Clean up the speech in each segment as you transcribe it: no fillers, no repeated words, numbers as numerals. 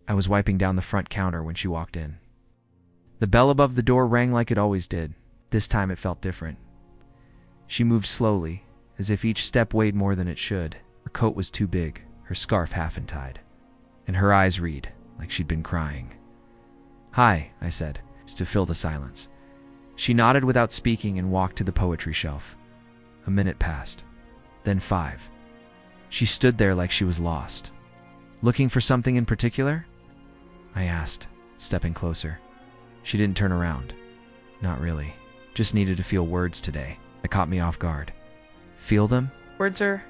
I was wiping down the front counter when she walked in. The bell above the door rang like it always did. This time it felt different. She moved slowly, as if each step weighed more than it should. Her coat was too big, her scarf half untied, and her eyes read like she'd been crying. "Hi," I said, to fill the silence. She nodded without speaking and walked to the poetry shelf. A minute passed, then 5. She stood there like she was lost. "Looking for something in particular?" I asked, stepping closer. She didn't turn around. Not really. Just needed to feel words today. It caught me off guard. "Feel them?" Words are...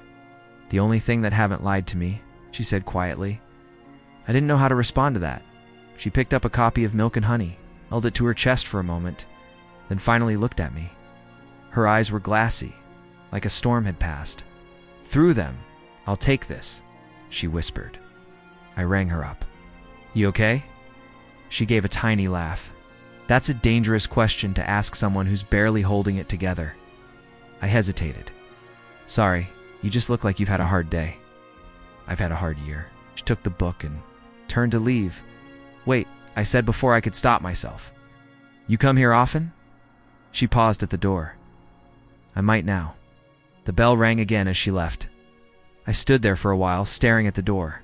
"The only thing that haven't lied to me," she said quietly. I didn't know how to respond to that. She picked up a copy of Milk and Honey, held it to her chest for a moment, then finally looked at me. Her eyes were glassy, like a storm had passed. "Through them, I'll take this," she whispered. I rang her up. "You okay?" She gave a tiny laugh. That's a dangerous question to ask someone who's barely holding it together. I hesitated. "Sorry, you just look like you've had a hard day." "I've had a hard year." She took the book and turned to leave. "Wait," I said before I could stop myself. "You come here often?" She paused at the door. "I might now." The bell rang again as she left. I stood there for a while, staring at the door.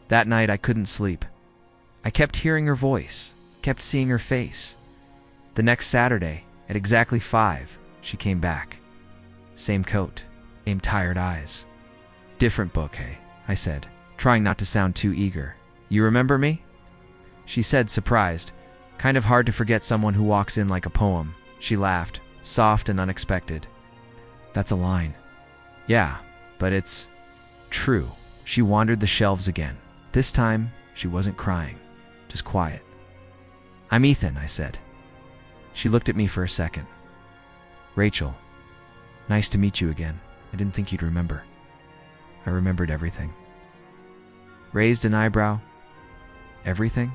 That night I couldn't sleep. I kept hearing her voice, kept seeing her face. The next Saturday, at exactly 5, she came back. Same coat, same tired eyes. "Different book, hey?" I said, trying not to sound too eager. "You remember me?" She said, surprised. "Kind of hard to forget someone who walks in like a poem." She laughed, soft and unexpected. "That's a line." "Yeah, but it's true." She wandered the shelves again. This time, she wasn't crying, just quiet. "I'm Ethan," I said. She looked at me for a second. "Rachel, nice to meet you again. I didn't think you'd remember." I remembered everything. Raised an eyebrow. "Everything?"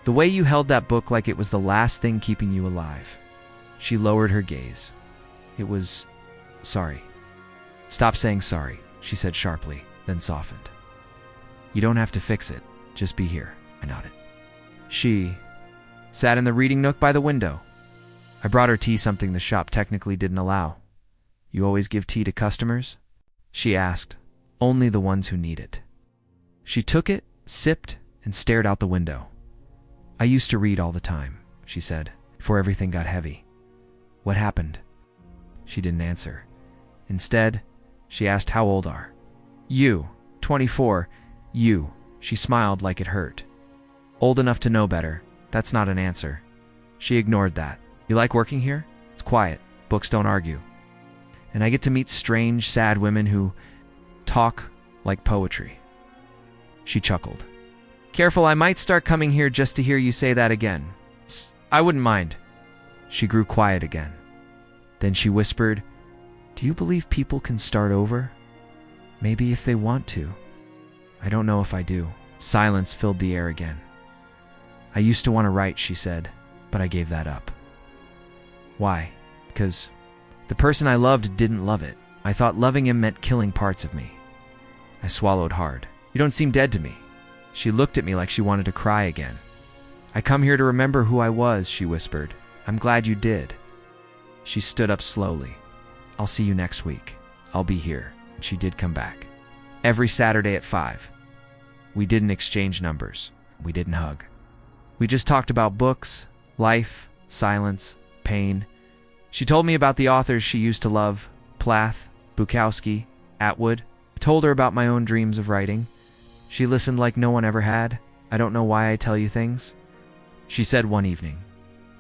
"The way you held that book like it was the last thing keeping you alive." She lowered her gaze. "It was... sorry." "Stop saying sorry," she said sharply, then softened. "You don't have to fix it. Just be here." I nodded. She sat in the reading nook by the window. I brought her tea, something the shop technically didn't allow. "You always give tea to customers?" she asked. "Only the ones who need it." She took it, sipped, and stared out the window. "I used to read all the time," she said, before everything got heavy. "What happened?" She didn't answer. Instead, she asked, "How old are you?" 24. "You." She smiled like it hurt. "Old enough to know better." That's not an answer. She ignored that. "You like working here? It's quiet. Books don't argue. And I get to meet strange, sad women who talk like poetry." She chuckled. "Careful, I might start coming here just to hear you say that again." "I wouldn't mind." She grew quiet again. Then she whispered, "Do you believe people can start over? Maybe if they want to." "I don't know if I do." Silence filled the air again. "I used to want to write," she said, "but I gave that up." "Why?" "Because the person I loved didn't love it. I thought loving him meant killing parts of me." I swallowed hard. "You don't seem dead to me." She looked at me like she wanted to cry again. "I come here to remember who I was," she whispered. "I'm glad you did." She stood up slowly. "I'll see you next week. I'll be here." And she did come back. Every Saturday at 5. We didn't exchange numbers. We didn't hug. We just talked about books, life, silence, pain. She told me about the authors she used to love, Plath, Bukowski, Atwood. I told her about my own dreams of writing. She listened like no one ever had. "I don't know why I tell you things." She said one evening,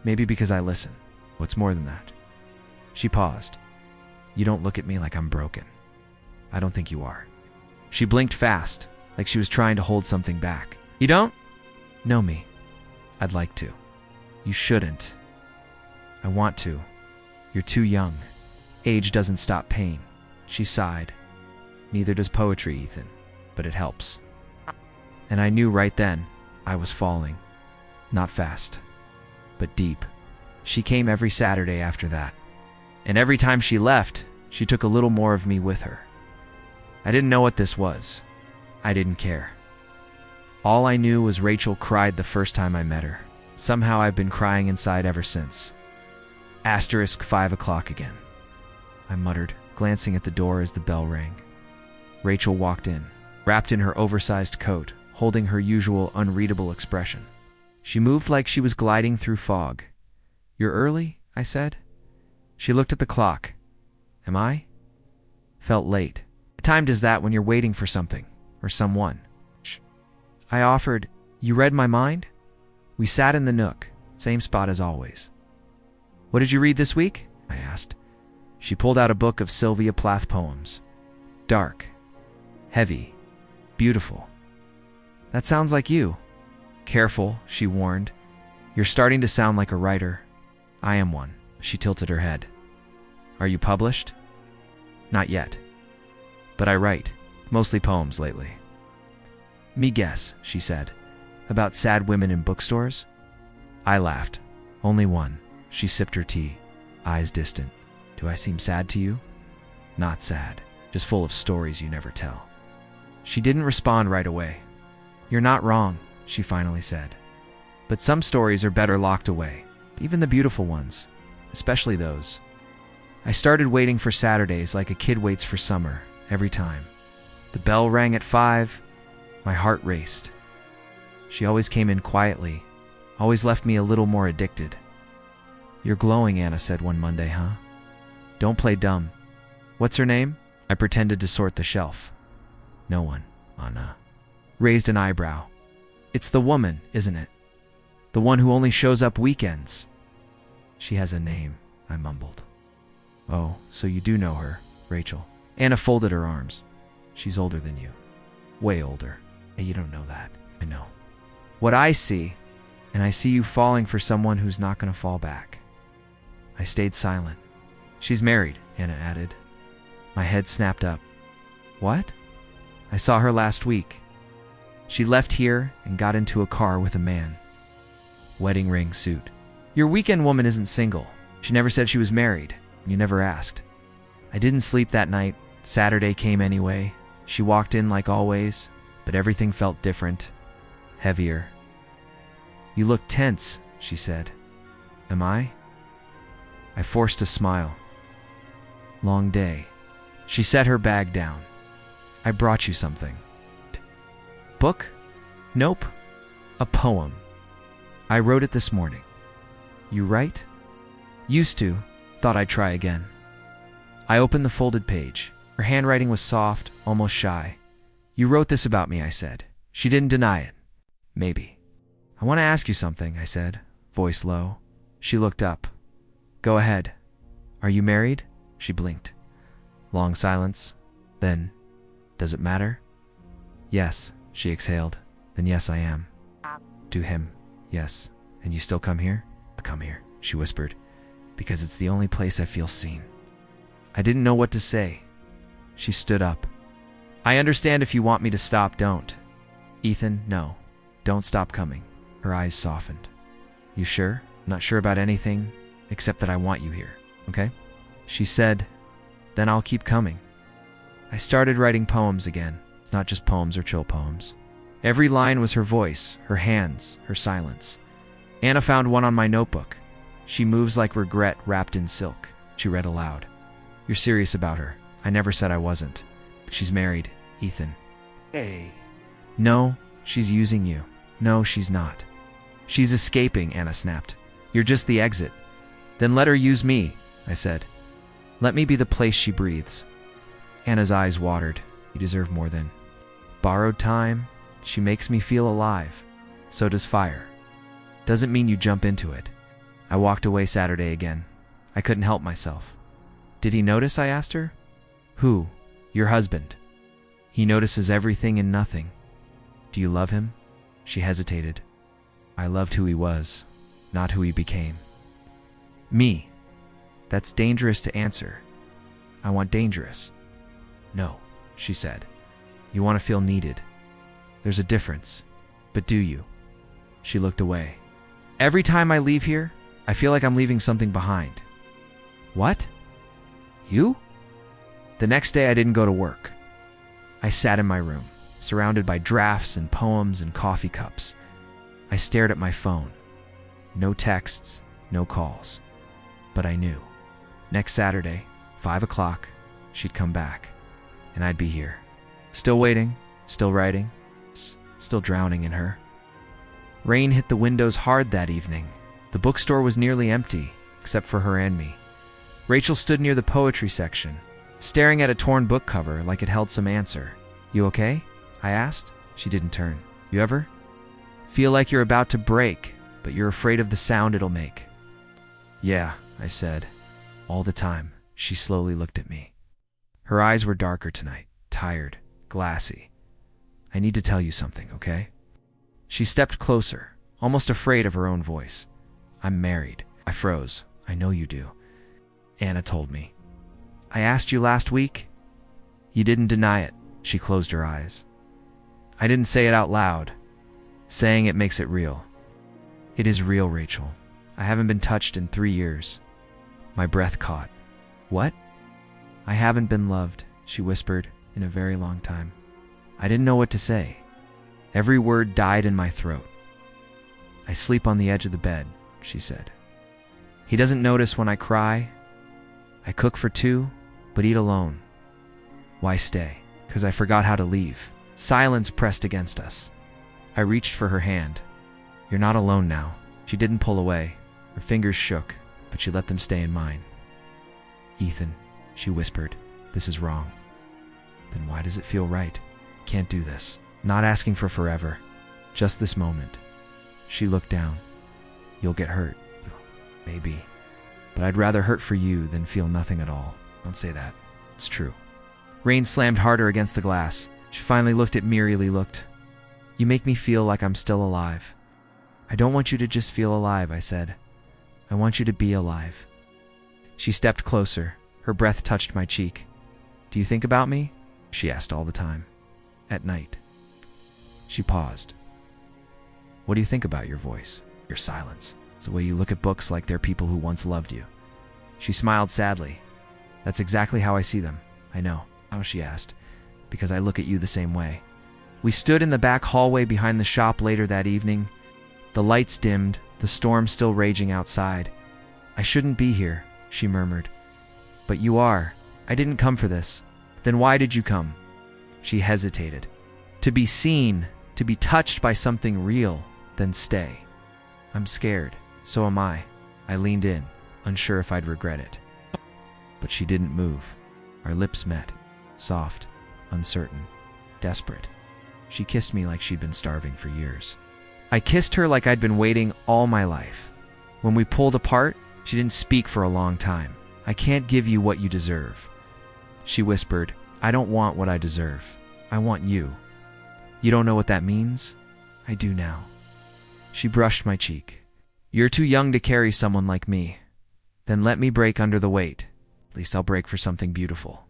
"Maybe because I listen. What's more than that?" She paused. "You don't look at me like I'm broken." "I don't think you are." She blinked fast, like she was trying to hold something back. "You don't know me?" "I'd like to." "You shouldn't." "I want to. You're too young. Age doesn't stop pain." She sighed. "Neither does poetry, Ethan, but it helps." And I knew right then I was falling. Not fast, but deep. She came every Saturday after that. And every time she left, she took a little more of me with her. I didn't know what this was. I didn't care. All I knew was Rachel cried the first time I met her. Somehow I've been crying inside ever since. Asterisk 5 o'clock again, I muttered, glancing at the door as the bell rang. Rachel walked in, wrapped in her oversized coat, holding her usual unreadable expression. She moved like she was gliding through fog. "You're early?" I said. She looked at the clock. Am I? Felt late. What time does that when you're waiting for something, or someone? I offered. You read my mind? We sat in the nook, same spot as always. What did you read this week? I asked. She pulled out a book of Sylvia Plath poems. Dark, heavy, beautiful. That sounds like you. Careful, she warned. You're starting to sound like a writer. I am one. She tilted her head. Are you published? Not yet. But I write, mostly poems lately. Me guess, she said. About sad women in bookstores? I laughed. Only one. She sipped her tea, eyes distant. Do I seem sad to you? Not sad, just full of stories you never tell. She didn't respond right away. You're not wrong, she finally said. But some stories are better locked away, even the beautiful ones, especially those. I started waiting for Saturdays like a kid waits for summer, every time. The bell rang at 5. My heart raced. She always came in quietly, always left me a little more addicted. You're glowing, Anna said one Monday, huh? Don't play dumb. What's her name? I pretended to sort the shelf. No one, Anna. Raised an eyebrow. It's the woman, isn't it? The one who only shows up weekends. She has a name, I mumbled. Oh, so you do know her, Rachel. Anna folded her arms. She's older than you. Way older. Hey, you don't know that. I know. What I see, and I see you falling for someone who's not going to fall back. I stayed silent. She's married, Anna added. My head snapped up. What? I saw her last week. She left here and got into a car with a man. Wedding ring, suit. Your weekend woman isn't single. She never said she was married. You never asked. I didn't sleep that night. Saturday came anyway. She walked in like always, but everything felt different, heavier. You look tense, she said. Am I? I forced a smile. Long day. She set her bag down. I brought you something. Book? Nope. A poem. I wrote it this morning. You write? Used to. Thought I'd try again. I opened the folded page. Her handwriting was soft, almost shy. You wrote this about me, I said. She didn't deny it. Maybe. I want to ask you something, I said, voice low. She looked up. Go ahead. Are you married? She blinked. Long silence. Then, does it matter? Yes, she exhaled. Then yes, I am. To him, yes. And you still come here? I come here, she whispered, because it's the only place I feel seen. I didn't know what to say. She stood up. I understand if you want me to stop, don't. Ethan, no. Don't stop coming. Her eyes softened. You sure? I'm not sure about anything, except that I want you here, okay? She said, then I'll keep coming. I started writing poems again. It's not just poems or chill poems. Every line was her voice, her hands, her silence. Anna found one on my notebook. She moves like regret wrapped in silk. She read aloud. You're serious about her. I never said I wasn't. But she's married, Ethan. Hey. No, she's using you. No, she's not. She's escaping, Anna snapped. You're just the exit. Then let her use me, I said. Let me be the place she breathes. Anna's eyes watered. You deserve more than borrowed time. She makes me feel alive. So does fire. Doesn't mean you jump into it. I walked away Saturday again. I couldn't help myself. Did he notice? I asked her. Who? Your husband. He notices everything and nothing. Do you love him? She hesitated. I loved who he was, not who he became. Me. That's dangerous to answer. I want dangerous. No, she said. You want to feel needed. There's a difference. But do you? She looked away. Every time I leave here, I feel like I'm leaving something behind. What? You? The next day I didn't go to work. I sat in my room, surrounded by drafts and poems and coffee cups. I stared at my phone. No texts, no calls. But I knew. Next Saturday, 5 o'clock, she'd come back, and I'd be here. Still waiting, still writing, still drowning in her. Rain hit the windows hard that evening. The bookstore was nearly empty, except for her and me. Rachel stood near the poetry section, staring at a torn book cover like it held some answer. "You okay?" I asked. She didn't turn. "You ever feel like you're about to break, but you're afraid of the sound it'll make?" "Yeah," I said. "All the time." She slowly looked at me. Her eyes were darker tonight, tired, glassy. "I need to tell you something, okay?" She stepped closer, almost afraid of her own voice. "I'm married." I froze. "I know you do. Anna told me." "I asked you last week?" "You didn't deny it." She closed her eyes. "I didn't say it out loud. Saying it makes it real." "It is real, Rachel. I haven't been touched in 3 years." My breath caught. "What?" "I haven't been loved," she whispered, "in a very long time." I didn't know what to say. Every word died in my throat. "I sleep on the edge of the bed," she said. "He doesn't notice when I cry. I cook for 2, but eat alone." "Why stay?" "'Cause I forgot how to leave." Silence pressed against us. I reached for her hand. "You're not alone now." She didn't pull away. Her fingers shook, but she let them stay in mine. "Ethan," she whispered, "this is wrong." "Then why does it feel right?" "Can't do this. Not asking for forever. Just this moment." She looked down. "You'll get hurt." "Maybe. But I'd rather hurt for you than feel nothing at all." "Don't say that. It's true." Rain slammed harder against the glass. She finally looked at me, really looked. "You make me feel like I'm still alive." "I don't want you to just feel alive," I said. "I want you to be alive." She stepped closer. Her breath touched my cheek. "Do you think about me?" she asked all the time. "At night." She paused. "What do you think about your voice, your silence? It's the way you look at books like they're people who once loved you." She smiled sadly. "That's exactly how I see them." "I know." "How?" she asked. "Because I look at you the same way." We stood in the back hallway behind the shop later that evening. The lights dimmed, the storm still raging outside. "I shouldn't be here," she murmured. "But you are. I didn't come for this." "Then why did you come?" She hesitated. "To be seen, to be touched by something real, then stay." "I'm scared. So am I." I leaned in, unsure if I'd regret it. But she didn't move. Our lips met, soft, uncertain, desperate. She kissed me like she'd been starving for years. I kissed her like I'd been waiting all my life. When we pulled apart, she didn't speak for a long time. "I can't give you what you deserve." She whispered, "I don't want what I deserve. I want you." "You don't know what that means?" "I do now." She brushed my cheek. "You're too young to carry someone like me." "Then let me break under the weight. At least I'll break for something beautiful."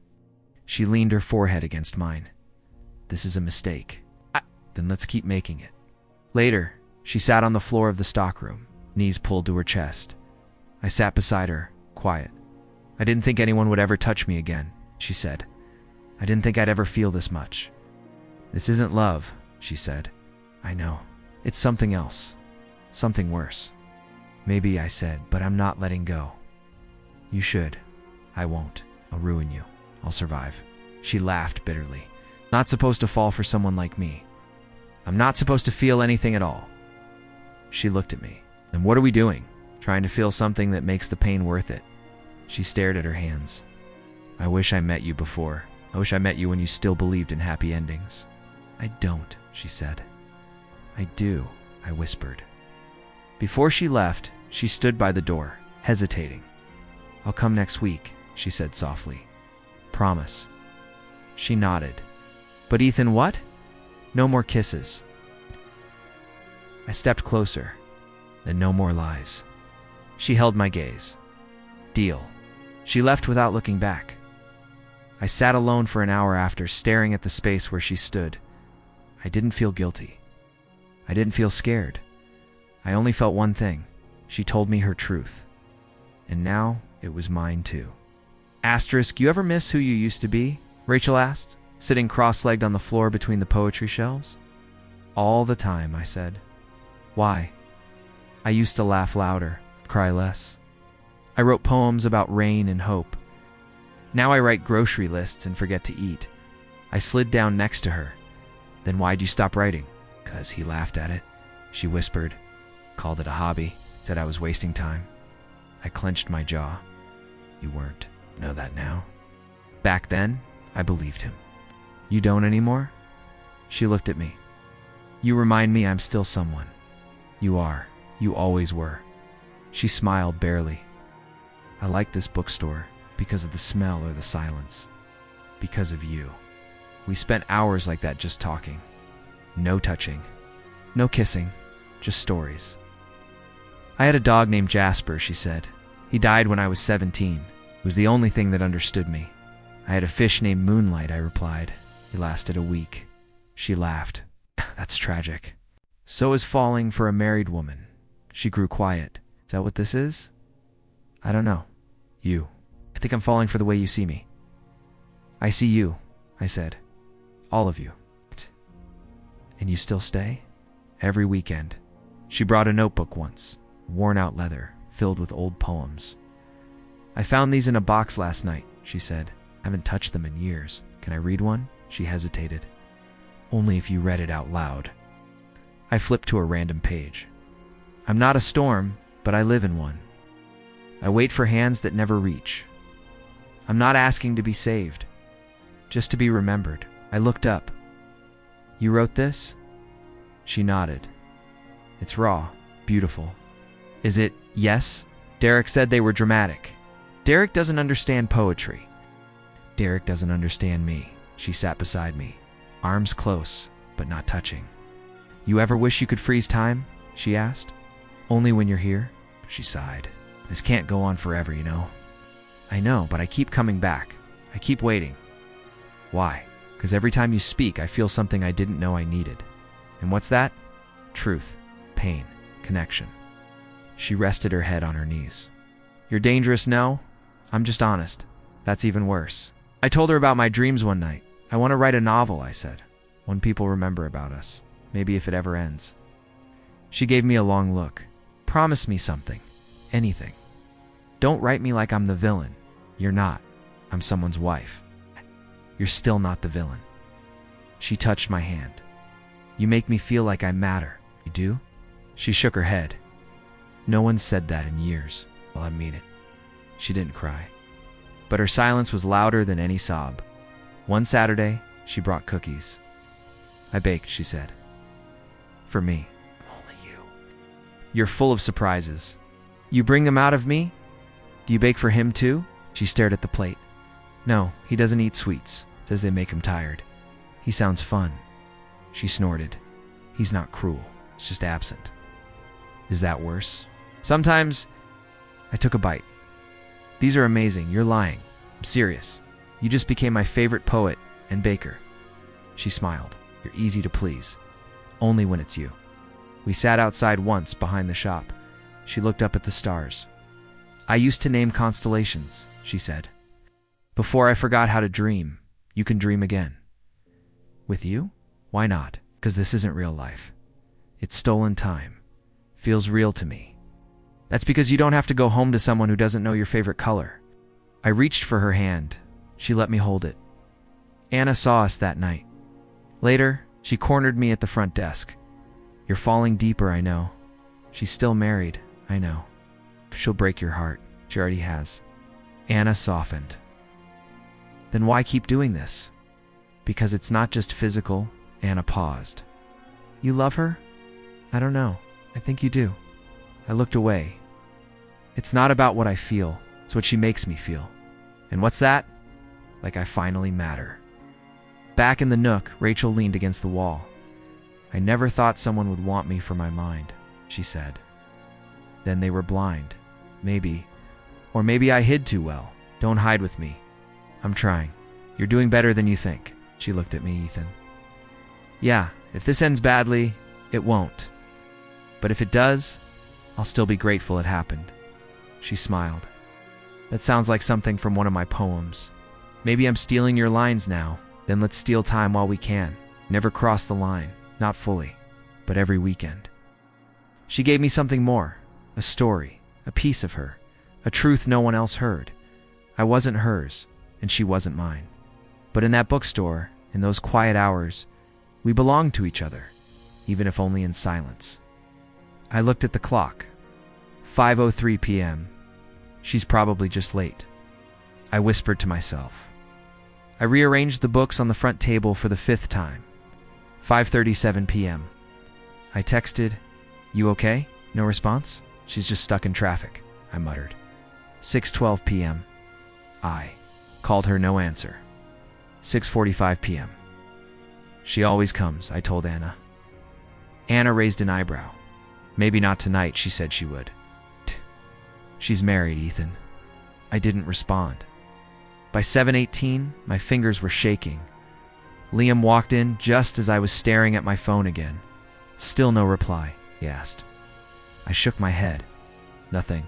She leaned her forehead against mine. "This is a mistake." "Then let's keep making it." Later, she sat on the floor of the stockroom, knees pulled to her chest. I sat beside her, quiet. "I didn't think anyone would ever touch me again," she said. "I didn't think I'd ever feel this much." "This isn't love," she said. "I know. It's something else. Something worse." "Maybe," I said, "but I'm not letting go." "You should." "I won't. I'll ruin you. I'll survive." She laughed bitterly. "Not supposed to fall for someone like me. I'm not supposed to feel anything at all." She looked at me. "Then what are we doing? Trying to feel something that makes the pain worth it?" She stared at her hands. "I wish I met you before. I wish I met you when you still believed in happy endings." "I don't," she said. "I do," I whispered. Before she left, she stood by the door, hesitating. "I'll come next week," she said softly. "Promise." She nodded. "But Ethan, what?" "No more kisses." I stepped closer. "Then no more lies." She held my gaze. "Deal." She left without looking back. I sat alone for an hour after, staring at the space where she stood. I didn't feel guilty. I didn't feel scared. I only felt one thing. She told me her truth. And now it was mine too. "You ever miss who you used to be?" Rachel asked, sitting cross-legged on the floor between the poetry shelves. All the time, I said. Why? I used to laugh louder, cry less. I wrote poems about rain and hope. Now I write grocery lists and forget to eat. I slid down next to her. Then why'd you stop writing? 'Cause he laughed at it. She whispered, called it a hobby, said I was wasting time. I clenched my jaw. You weren't. Know that now? Back then, I believed him. You don't anymore? She looked at me. You remind me I'm still someone. You are. You always were. She smiled barely. I like this bookstore because of the smell or the silence. Because of you. We spent hours like that just talking. No touching. No kissing. Just stories. I had a dog named Jasper, she said. He died when I was 17. It was the only thing that understood me. I had a fish named Moonlight, I replied. He lasted a week. She laughed. That's tragic. So is falling for a married woman. She grew quiet. Is that what this is? I don't know. You. I think I'm falling for the way you see me. I see you, I said. All of you. And you still stay? Every weekend. She brought a notebook once, worn-out leather, filled with old poems. I found these in a box last night, she said. I haven't touched them in years. Can I read one? She hesitated. Only if you read it out loud. I flipped to a random page. I'm not a storm, but I live in one. I wait for hands that never reach. I'm not asking to be saved, just to be remembered. I looked up. You wrote this? She nodded. It's raw, beautiful. Is it? Yes? Derek said they were dramatic. Derek doesn't understand poetry. Derek doesn't understand me. She sat beside me, arms close, but not touching. You ever wish you could freeze time? She asked. Only when you're here? She sighed. This can't go on forever, you know. I know, but I keep coming back. I keep waiting. Why? Because every time you speak, I feel something I didn't know I needed. And what's that? Truth, pain, connection. She rested her head on her knees. You're dangerous, no? I'm just honest. That's even worse. I told her about my dreams one night. I want to write a novel, I said. One people remember about us. Maybe if it ever ends. She gave me a long look. Promise me something. Anything. Don't write me like I'm the villain. You're not. I'm someone's wife. You're still not the villain. She touched my hand. You make me feel like I matter. You do? She shook her head. No one said that in years. Well, I mean it. She didn't cry. But her silence was louder than any sob. One Saturday, she brought cookies. I baked, she said. For me. Only you. You're full of surprises. You bring them out of me? Do you bake for him too? She stared at the plate. No, he doesn't eat sweets. Says they make him tired. He sounds fun. She snorted. He's not cruel. It's just absent. Is that worse? Sometimes... I took a bite. These are amazing. You're lying. I'm serious. You just became my favorite poet and baker. She smiled. You're easy to please. Only when it's you. We sat outside once behind the shop. She looked up at the stars. I used to name constellations, she said. Before I forgot how to dream, you can dream again. With you? Why not? Because this isn't real life. It's stolen time. Feels real to me. That's because you don't have to go home to someone who doesn't know your favorite color. I reached for her hand. She let me hold it. Anna saw us that night. Later, she cornered me at the front desk. You're falling deeper, I know. She's still married, I know. She'll break your heart. She already has. Anna softened. Then why keep doing this? Because it's not just physical. Anna paused. You love her? I don't know. I think you do. I looked away. It's not about what I feel. It's what she makes me feel. And what's that? Like I finally matter. Back in the nook, Rachel leaned against the wall. I never thought someone would want me for my mind, she said. Then they were blind. Maybe. Or maybe I hid too well. Don't hide with me. I'm trying. You're doing better than you think. She looked at me, Ethan. Yeah, if this ends badly, it won't. But if it does, I'll still be grateful it happened. She smiled. That sounds like something from one of my poems. Maybe I'm stealing your lines now. Then let's steal time while we can. Never cross the line. Not fully, but every weekend. She gave me something more. A story. A piece of her. A truth no one else heard. I wasn't hers, and she wasn't mine. But in that bookstore, in those quiet hours, we belonged to each other, even if only in silence. I looked at the clock. 5:03 p.m. She's probably just late. I whispered to myself. I rearranged the books on the front table for the 5th time. 5:37 p.m. I texted, "You okay?" No response. "She's just stuck in traffic," I muttered. 6:12 p.m. I called her, no answer. 6:45 p.m. "She always comes," I told Anna. Anna raised an eyebrow. "Maybe not tonight," she said she would. "She's married, Ethan." I didn't respond. By 7:18, my fingers were shaking. Liam walked in just as I was staring at my phone again. "Still no reply?" he asked. I shook my head. Nothing.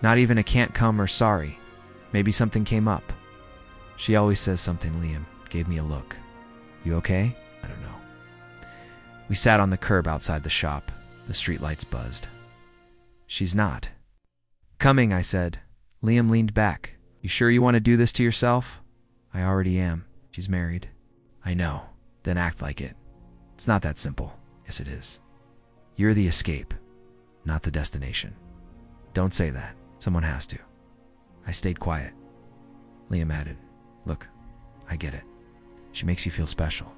Not even a "can't come" or "sorry." Maybe something came up. "She always says something," Liam gave me a look. "You okay?" I don't know. We sat on the curb outside the shop. The streetlights buzzed. "She's not." "Coming," I said. Liam leaned back. "You sure you want to do this to yourself?" "I already am. She's married." "I know. Then act like it. It's not that simple." "Yes, it is. You're the escape, not the destination." "Don't say that. Someone has to." I stayed quiet. Liam added, "Look, I get it. She makes you feel special.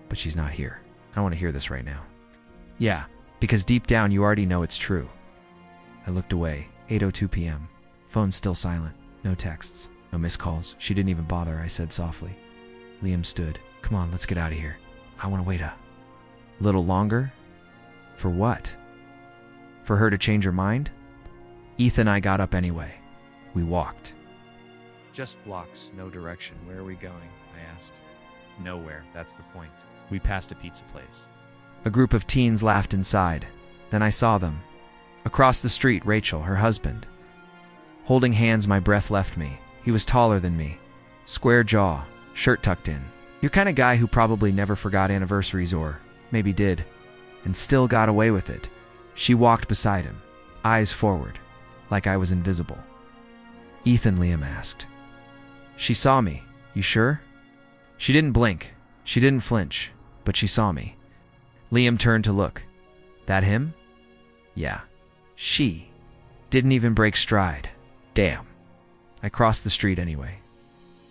But she's not here. I don't want to hear this right now." "Yeah, because deep down you already know it's true." I looked away. 8:02 p.m. Phone still silent. No texts. No missed calls. She didn't even bother, I said softly. Liam stood. "Come on, let's get out of here. I want to wait a little longer." "For what? For her to change her mind?" Ethan and I got up anyway. We walked. "Just blocks, no direction. Where are we going?" I asked. "Nowhere, that's the point." We passed a pizza place. A group of teens laughed inside. Then I saw them. Across the street, Rachel, her husband. Holding hands, my breath left me. He was taller than me. Square jaw, shirt tucked in. Your kind of guy who probably never forgot anniversaries, or maybe did, and still got away with it. She walked beside him, eyes forward, like I was invisible. "Ethan," Liam asked. "She saw me. You sure?" She didn't blink. She didn't flinch, but she saw me. Liam turned to look. "That him?" "Yeah." She didn't even break stride. Damn. I crossed the street anyway.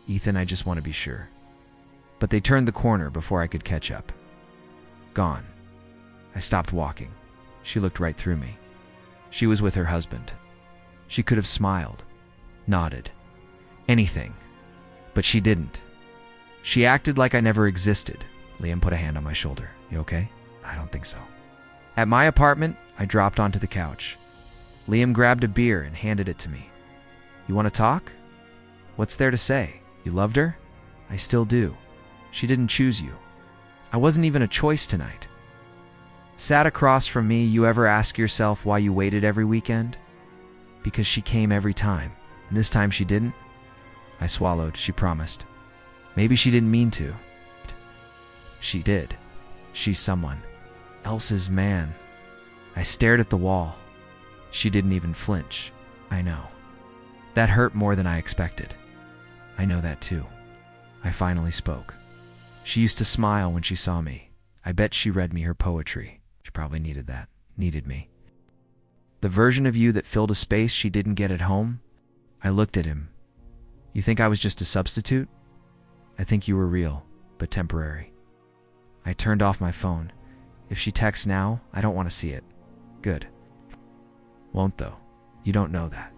"Ethan, I just want to be sure." But they turned the corner before I could catch up. Gone. I stopped walking. She looked right through me. She was with her husband. She could have smiled, nodded, anything, but she didn't. She acted like I never existed. Liam put a hand on my shoulder. "You okay?" "I don't think so." At my apartment, I dropped onto the couch. Liam grabbed a beer and handed it to me. "You want to talk?" "What's there to say? You loved her?" "I still do. She didn't choose you. I wasn't even a choice tonight." Sat across from me, you ever ask yourself why you waited every weekend? Because she came every time, and this time she didn't. I swallowed. She promised. Maybe she didn't mean to. She did. She's someone else's man. I stared at the wall. She didn't even flinch. I know. That hurt more than I expected. I know that too. I finally spoke. She used to smile when she saw me. I bet she read me her poetry. She probably needed that. Needed me. The version of you that filled a space she didn't get at home. I looked at him. "You think I was just a substitute?" "I think you were real, but temporary." I turned off my phone. If she texts now, I don't want to see it. Good. Won't though. You don't know that.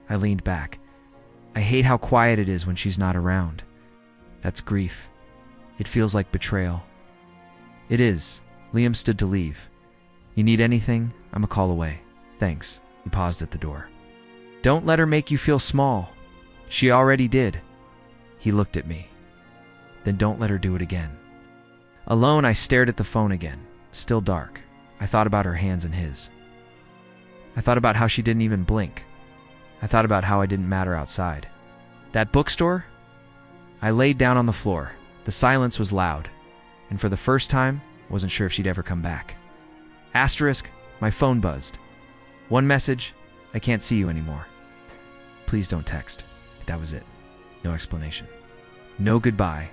I leaned back. I hate how quiet it is when she's not around. That's grief. It feels like betrayal. It is. Liam stood to leave. "You need anything? I'm a call away." "Thanks." He paused at the door. "Don't let her make you feel small. She already did." He looked at me. "Then don't let her do it again." Alone, I stared at the phone again. Still dark. I thought about her hands in his. I thought about how she didn't even blink. I thought about how I didn't matter outside. That bookstore? I laid down on the floor. The silence was loud, and for the first time, wasn't sure if she'd ever come back. Asterisk, my phone buzzed. One message, I can't see you anymore. Please don't text. That was it. No explanation. No goodbye.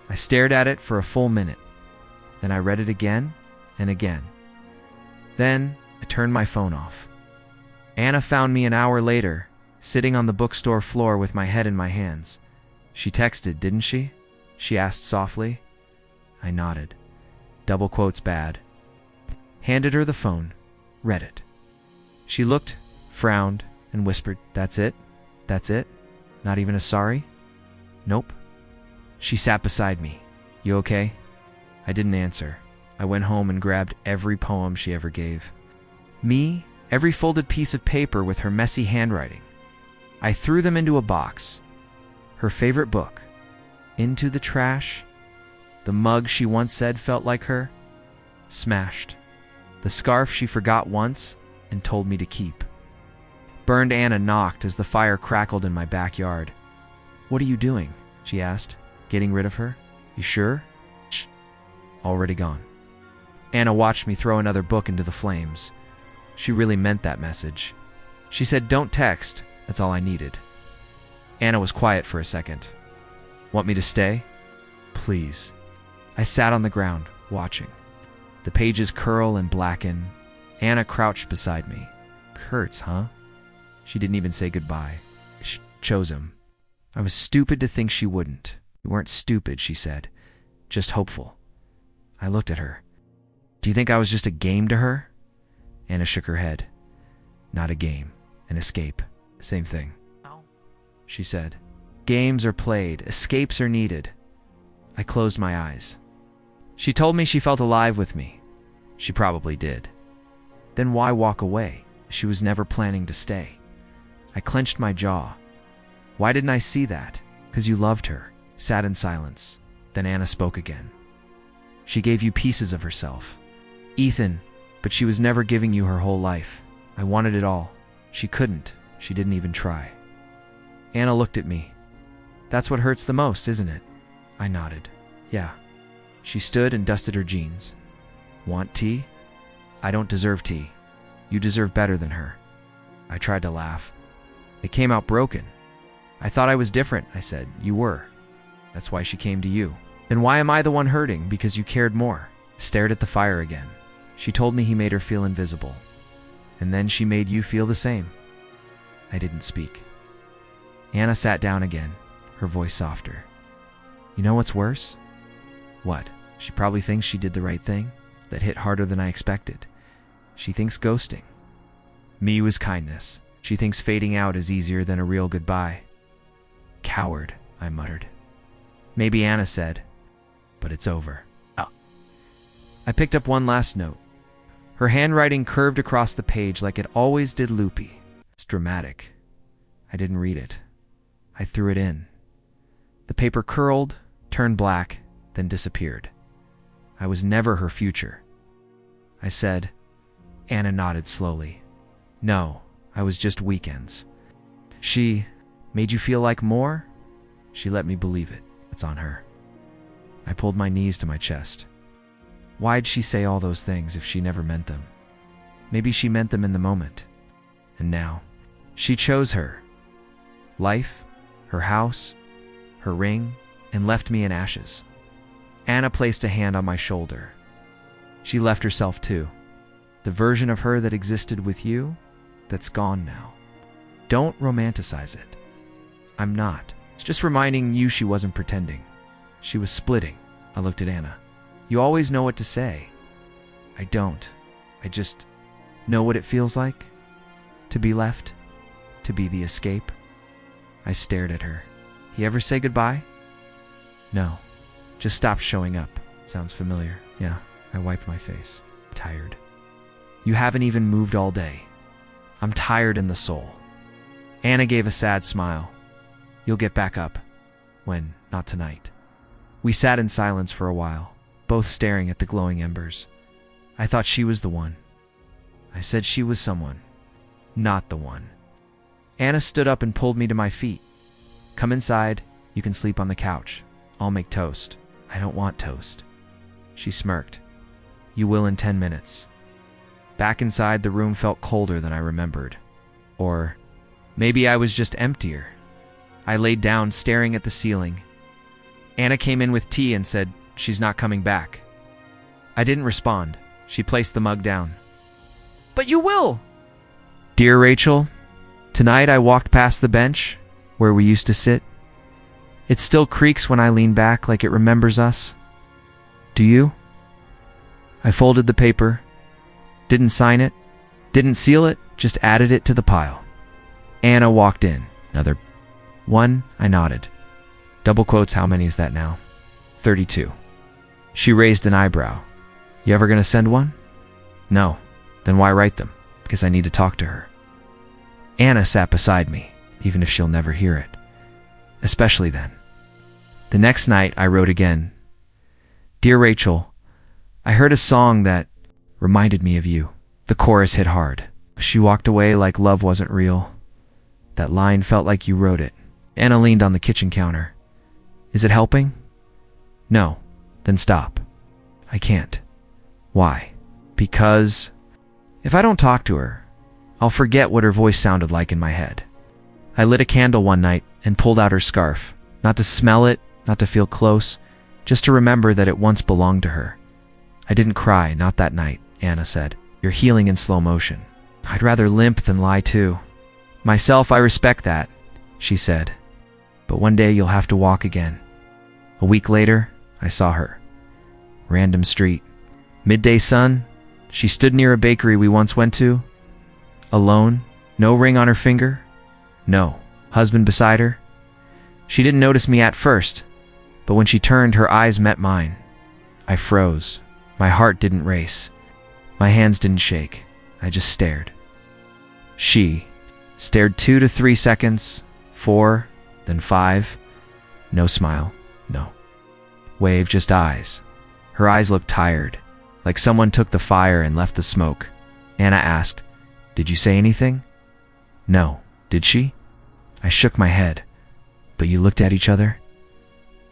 I stared at it for a full minute. Then I read it again and again. Then I turned my phone off. Anna found me an hour later, sitting on the bookstore floor with my head in my hands. She texted, didn't she? She asked softly. I nodded. Double quotes bad. Handed her the phone, read it. She looked, frowned, and whispered, That's it? That's it? Not even a sorry? Nope. She sat beside me. You okay? I didn't answer. I went home and grabbed every poem she ever gave. Me, every folded piece of paper with her messy handwriting. I threw them into a box. Her favorite book. Into the trash. The mug she once said felt like her. Smashed. The scarf she forgot once and told me to keep. Burned Anna knocked as the fire crackled in my backyard. What are you doing? She asked. Getting rid of her? You sure? Shh. Already gone. Anna watched me throw another book into the flames. She really meant that message. She said, Don't text. That's all I needed. Anna was quiet for a second. Want me to stay? Please. I sat on the ground, watching. The pages curl and blacken. Anna crouched beside me. Hurts, huh? She didn't even say goodbye. She chose him. I was stupid to think she wouldn't. You weren't stupid, she said. Just hopeful. I looked at her. Do you think I was just a game to her? Anna shook her head. Not a game. An escape. Same thing. No. She said. Games are played. Escapes are needed. I closed my eyes. She told me she felt alive with me. She probably did. Then why walk away? She was never planning to stay. I clenched my jaw. Why didn't I see that? 'Cause you loved her. Sat in silence. Then Anna spoke again. She gave you pieces of herself. Ethan, but she was never giving you her whole life. I wanted it all. She couldn't. She didn't even try. Anna looked at me. That's what hurts the most, isn't it? I nodded. Yeah. She stood and dusted her jeans. Want tea? I don't deserve tea. You deserve better than her. I tried to laugh. It came out broken. I thought I was different, I said. You were. That's why she came to you. Then why am I the one hurting? Because you cared more. Stared at the fire again. She told me he made her feel invisible. And then she made you feel the same. I didn't speak. Anna sat down again, her voice softer. You know what's worse? What? She probably thinks she did the right thing. That hit harder than I expected. She thinks ghosting. Me was kindness. She thinks fading out is easier than a real goodbye. Coward, I muttered. Maybe Anna said, but it's over. Oh. I picked up one last note. Her handwriting curved across the page like it always did, loopy. It's dramatic. I didn't read it. I threw it in. The paper curled, turned black, then disappeared. I was never her future. I said. Anna nodded slowly. No, I was just weekends. She made you feel like more? She let me believe it. It's on her. I pulled my knees to my chest. Why'd she say all those things if she never meant them? Maybe she meant them in the moment. And now, she chose her. Life, her house, her ring, and left me in ashes. Anna placed a hand on my shoulder. She left herself too. The version of her that existed with you, that's gone now. Don't romanticize it. I'm not. It's just reminding you she wasn't pretending. She was splitting. I looked at Anna. You always know what to say. I don't. I just know what it feels like. To be left. To be the escape. I stared at her. You ever say goodbye? No. Just stopped showing up. Sounds familiar. Yeah. I wiped my face. Tired. You haven't even moved all day. I'm tired in the soul. Anna gave a sad smile. You'll get back up. When? Not tonight. We sat in silence for a while, both staring at the glowing embers. I thought she was the one. I said she was someone. Not the one. Anna stood up and pulled me to my feet. Come inside. You can sleep on the couch. I'll make toast. I don't want toast. She smirked. You will in 10 minutes. Back inside, the room felt colder than I remembered. Or maybe I was just emptier. I laid down, staring at the ceiling. Anna came in with tea and said, "She's not coming back." I didn't respond. She placed the mug down. "But you will!" "Dear Rachel, tonight I walked past the bench where we used to sit. It still creaks when I lean back like it remembers us. Do you?" I folded the paper, didn't sign it, didn't seal it, just added it to the pile. Anna walked in. Another one, I nodded. Double quotes, how many is that now? 32. She raised an eyebrow. You ever gonna send one? No. Then why write them? Because I need to talk to her. Anna sat beside me, even if she'll never hear it. Especially then. The next night I wrote again. Dear Rachel, I heard a song that reminded me of you. The chorus hit hard. She walked away like love wasn't real. That line felt like you wrote it. Anna leaned on the kitchen counter. Is it helping? No. Then stop. I can't. Why? Because if I don't talk to her, I'll forget what her voice sounded like in my head. I lit a candle one night and pulled out her scarf, not to smell it, not to feel close, just to remember that it once belonged to her. I didn't cry, not that night, Anna said. You're healing in slow motion. I'd rather limp than lie too. Myself, I respect that, she said. But one day you'll have to walk again. A week later, I saw her. Random street. Midday sun. She stood near a bakery we once went to. Alone. No ring on her finger. No. Husband beside her. She didn't notice me at first, but when she turned, her eyes met mine. I froze. My heart didn't race. My hands didn't shake. I just stared. She stared 2 to 3 seconds, 4, then 5. No smile, no. Wave, just eyes. Her eyes looked tired, like someone took the fire and left the smoke. Anna asked, Did you say anything? No. Did she? I shook my head. But you looked at each other?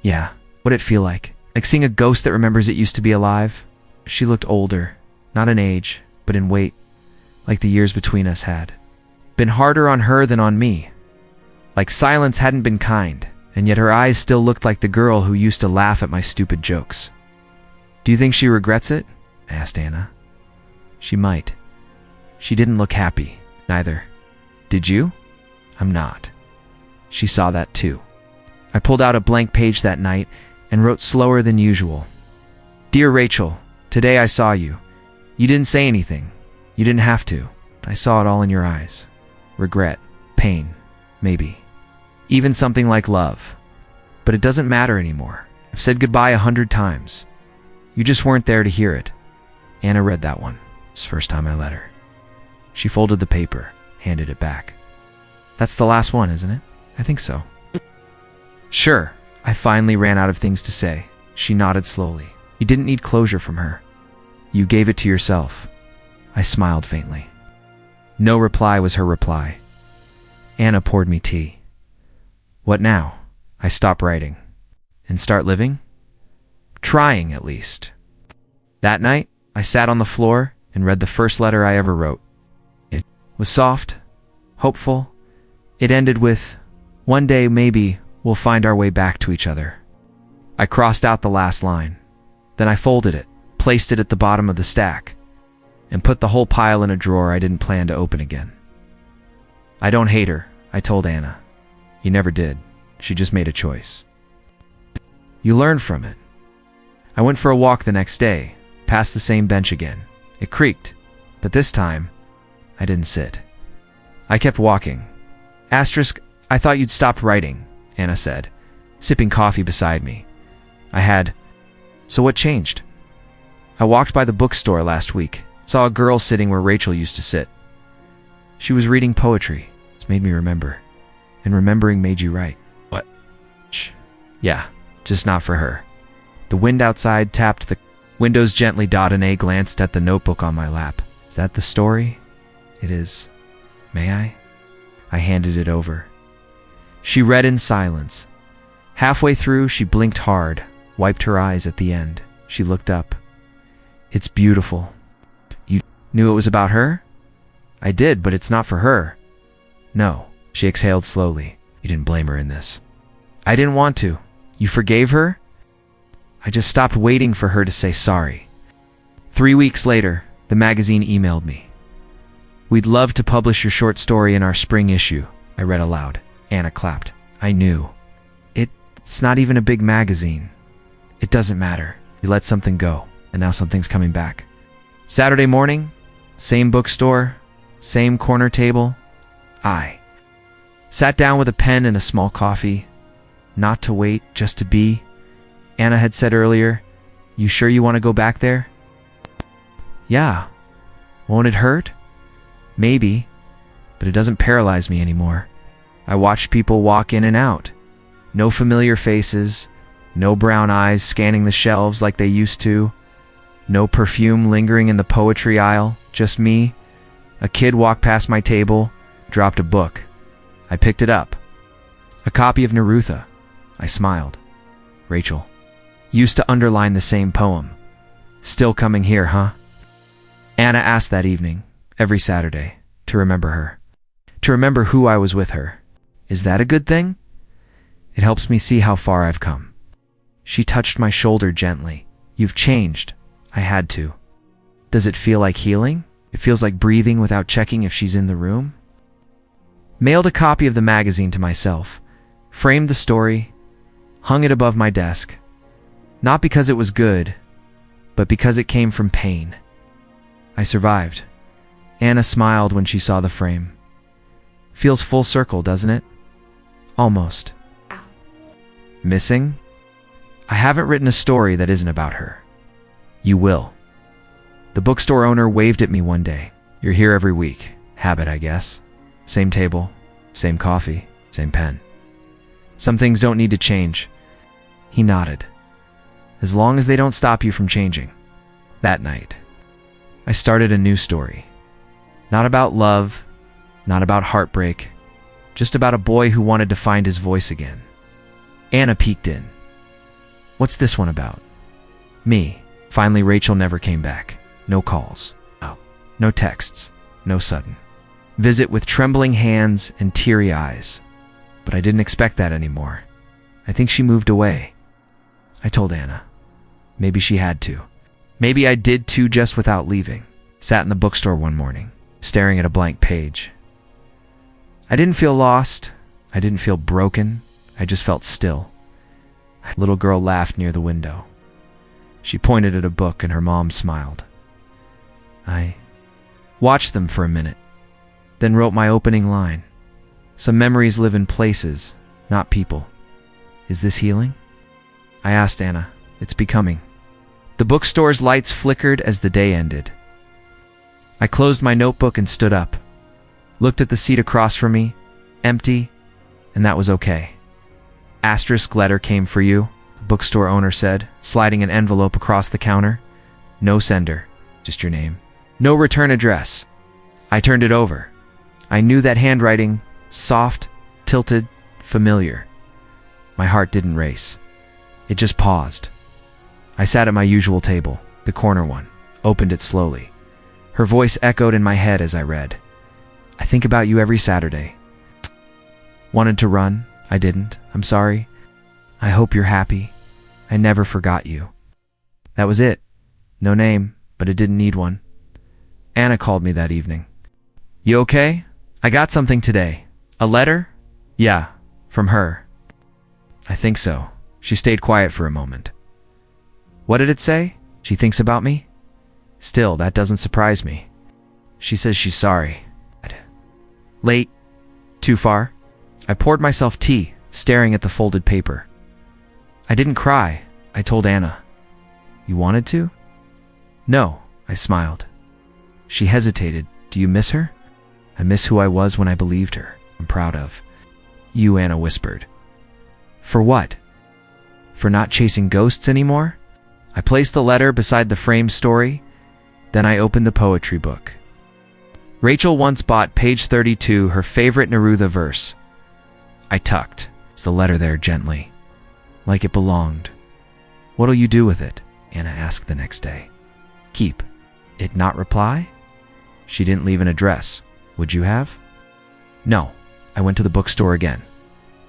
Yeah. What'd it feel like? Like seeing a ghost that remembers it used to be alive? She looked older, not in age, but in weight, like the years between us had been harder on her than on me. Like silence hadn't been kind, and yet her eyes still looked like the girl who used to laugh at my stupid jokes. Do you think she regrets it? I asked Anna. She might. She didn't look happy, neither. Did you? I'm not. She saw that too. I pulled out a blank page that night and wrote slower than usual. Dear Rachel, today I saw you. You didn't say anything. You didn't have to. I saw it all in your eyes. Regret, pain, maybe. Even something like love. But it doesn't matter anymore. I've said goodbye 100 times. You just weren't there to hear it. Anna read that one. It's the first time I let her. She folded the paper, handed it back. That's the last one, isn't it? I think so. Sure. I finally ran out of things to say. She nodded slowly. You didn't need closure from her. You gave it to yourself. I smiled faintly. No reply was her reply. Anna poured me tea. What now? I stop writing. And start living? Trying, at least. That night, I sat on the floor and read the first letter I ever wrote. It was soft, hopeful. It ended with, one day maybe we'll find our way back to each other. I crossed out the last line. Then I folded it, placed it at the bottom of the stack, and put the whole pile in a drawer I didn't plan to open again. I don't hate her, I told Anna. You never did. She just made a choice. You learned from it. I went for a walk the next day, past the same bench again. It creaked, but this time, I didn't sit. I kept walking. Asterisk, I thought you'd stopped writing, Anna said, sipping coffee beside me. I had. So what changed? I walked by the bookstore last week, saw a girl sitting where Rachel used to sit. She was reading poetry. It's made me remember. And remembering made you write. What? Yeah, just not for her. The wind outside tapped the windows gently. A glanced at the notebook on my lap. Is that the story? It is. May I? I handed it over. She read in silence, Halfway through, she blinked hard, wiped her eyes at the end. She looked up. It's beautiful. You knew it was about her? I did, but it's not for her. No, she exhaled slowly. You didn't blame her in this. I didn't want to. You forgave her? I just stopped waiting for her to say sorry. 3 weeks later, the magazine emailed me. We'd love to publish your short story in our spring issue, I read aloud. Anna clapped. I knew. It's not even a big magazine. It doesn't matter. You let something go, and now something's coming back. Saturday morning, same bookstore, same corner table. I sat down with a pen and a small coffee. Not to wait, just to be. Anna had said earlier, you sure you want to go back there? Yeah. Won't it hurt? Maybe, but it doesn't paralyze me anymore. I watched people walk in and out. No familiar faces, no brown eyes scanning the shelves like they used to, no perfume lingering in the poetry aisle, just me. A kid walked past my table, dropped a book. I picked it up. A copy of Neruda. I smiled. Rachel. Used to underline the same poem. Still coming here, huh? Anna asked that evening, every Saturday, to remember her. To remember who I was with her. Is that a good thing? It helps me see how far I've come. She touched my shoulder gently. You've changed. I had to. Does it feel like healing? It feels like breathing without checking if she's in the room. Mailed a copy of the magazine to myself. Framed the story. Hung it above my desk. Not because it was good, but because it came from pain. I survived. Anna smiled when she saw the frame. Feels full circle, doesn't it? Almost. Missing? I haven't written a story that isn't about her. You will. The bookstore owner waved at me one day. You're here every week. Habit, I guess. Same table, same coffee, same pen. Some things don't need to change. He nodded. As long as they don't stop you from changing. That night, I started a new story. Not about love, not about heartbreak, just about a boy who wanted to find his voice again. Anna peeked in. What's this one about? Me. Finally, Rachel never came back. No calls. No texts. No sudden visit with trembling hands and teary eyes. But I didn't expect that anymore. I think she moved away. I told Anna. Maybe she had to. Maybe I did too, just without leaving. Sat in the bookstore one morning, staring at a blank page. I didn't feel lost. I didn't feel broken. I just felt still. A little girl laughed near the window. She pointed at a book and her mom smiled. I watched them for a minute, then wrote my opening line. Some memories live in places, not people. Is this healing? I asked Anna. It's becoming. The bookstore's lights flickered as the day ended. I closed my notebook and stood up. Looked at the seat across from me, empty, and that was okay. Asterisk letter came for you, the bookstore owner said, sliding an envelope across the counter. No sender, just your name. No return address. I turned it over. I knew that handwriting, soft, tilted, familiar. My heart didn't race. It just paused. I sat at my usual table, the corner one, opened it slowly. Her voice echoed in my head as I read. I think about you every Saturday. Wanted to run. I didn't. I'm sorry. I hope you're happy. I never forgot you. That was it. No name, but it didn't need one. Anna called me that evening. You okay? I got something today. A letter? Yeah, from her. I think so. She stayed quiet for a moment. What did it say? She thinks about me? Still, that doesn't surprise me. She says she's sorry. Late? Too far? I poured myself tea, staring at the folded paper. I didn't cry, I told Anna. You wanted to? No, I smiled. She hesitated. Do you miss her? I miss who I was when I believed her. I'm proud of. You, Anna whispered. For what? For not chasing ghosts anymore? I placed the letter beside the framed story. Then I opened the poetry book. Rachel once bought page 32, her favorite Neruda verse. I tucked the letter there gently. like it belonged. "What'll you do with it?" Anna asked the next day. "Keep it." Not reply? She didn't leave an address. Would you have? No. I went to the bookstore again.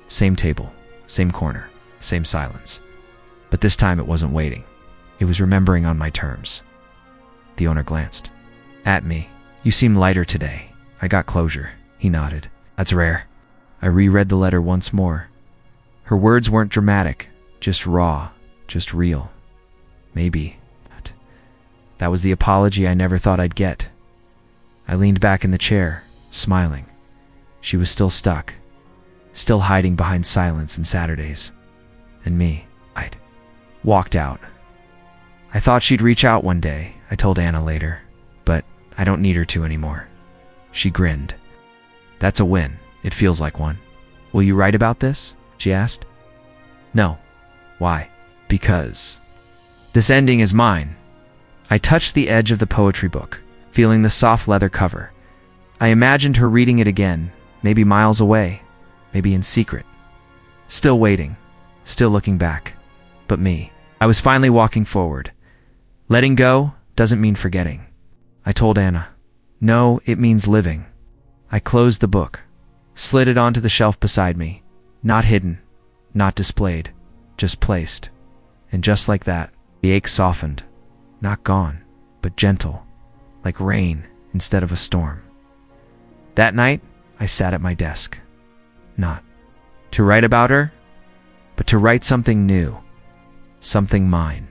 Same table, same corner, same silence. But this time it wasn't waiting. It was remembering on my terms. The owner glanced at me. "You seem lighter today." "I got closure," he nodded. "That's rare." I reread the letter once more. Her words weren't dramatic, just raw, just real. Maybe. But that was the apology I never thought I'd get. I leaned back in the chair, smiling. She was still stuck, still hiding behind silence and Saturdays. And me, I'd walked out. "I thought she'd reach out one day," I told Anna later, "but I don't need her to anymore." She grinned. "That's a win. It feels like one." "Will you write about this?" she asked. "No." "Why?" "Because this ending is mine." I touched the edge of the poetry book, feeling the soft leather cover. I imagined her reading it again, maybe miles away, maybe in secret. Still waiting, still looking back. But me, I was finally walking forward. Letting go doesn't mean forgetting. I told Anna, "No, it means living." I closed the book, slid it onto the shelf beside me, not hidden, not displayed, just placed. And just like that, the ache softened, not gone, but gentle, like rain instead of a storm. That night, I sat at my desk, not to write about her, but to write something new, something mine.